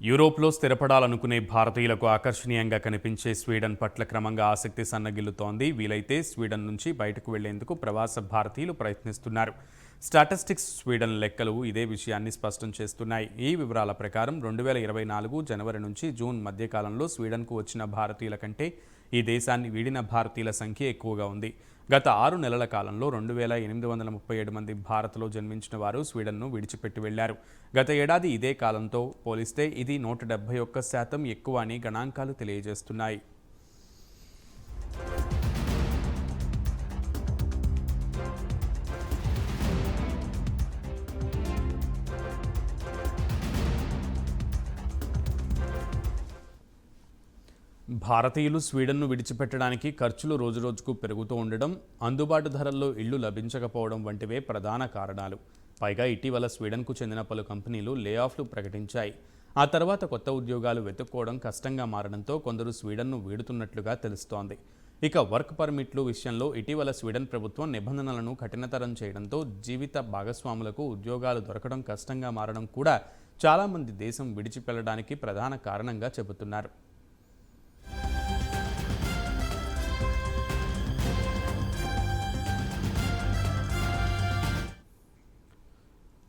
యూరోప్లో స్థిరపడాలనుకునే భారతీయులకు ఆకర్షణీయంగా కనిపించే స్వీడన్ పట్ల క్రమంగా ఆసక్తి సన్నగిల్లుతోంది. వీలైతే స్వీడన్ నుంచి బయటకు వెళ్లేందుకు ప్రవాస భారతీయులు ప్రయత్నిస్తున్నారు. స్టాటిస్టిక్స్ స్వీడన్ లెక్కలు ఇదే విషయాన్ని స్పష్టం చేస్తున్నాయి. ఈ వివరాల ప్రకారం 2024 జనవరి నుంచి జూన్ మధ్యకాలంలో స్వీడన్కు వచ్చిన భారతీయుల కంటే ఈ దేశాన్ని వీడిన భారతీయుల సంఖ్య ఎక్కువగా ఉంది. గత 6 నెలల కాలంలో 2837 మంది భారత్లో జన్మించిన వారు స్వీడన్ను విడిచిపెట్టి వెళ్లారు. గత ఏడాది ఇదే కాలంతో పోలిస్తే ఇది 171% ఎక్కువ అని గణాంకాలు తెలియజేస్తున్నాయి. భారతీయులు స్వీడన్ను విడిచిపెట్టడానికి ఖర్చులు రోజురోజుకు పెరుగుతూ ఉండడం, అందుబాటు ధరల్లో ఇళ్లు లభించకపోవడం వంటివే ప్రధాన కారణాలు. పైగా ఇటీవల స్వీడన్కు చెందిన పలు కంపెనీలు లే ఆఫ్లు ప్రకటించాయి. ఆ తర్వాత కొత్త ఉద్యోగాలు వెతుక్కోవడం కష్టంగా మారడంతో కొందరు స్వీడన్ను వీడుతున్నట్లుగా తెలుస్తోంది. ఇక వర్క్ పర్మిట్లు విషయంలో ఇటీవల స్వీడన్ ప్రభుత్వం నిబంధనలను కఠినతరం చేయడంతో జీవిత భాగస్వాములకు ఉద్యోగాలు దొరకడం కష్టంగా మారడం కూడా చాలామంది దేశం విడిచిపెళ్లడానికి ప్రధాన కారణంగా చెబుతున్నారు.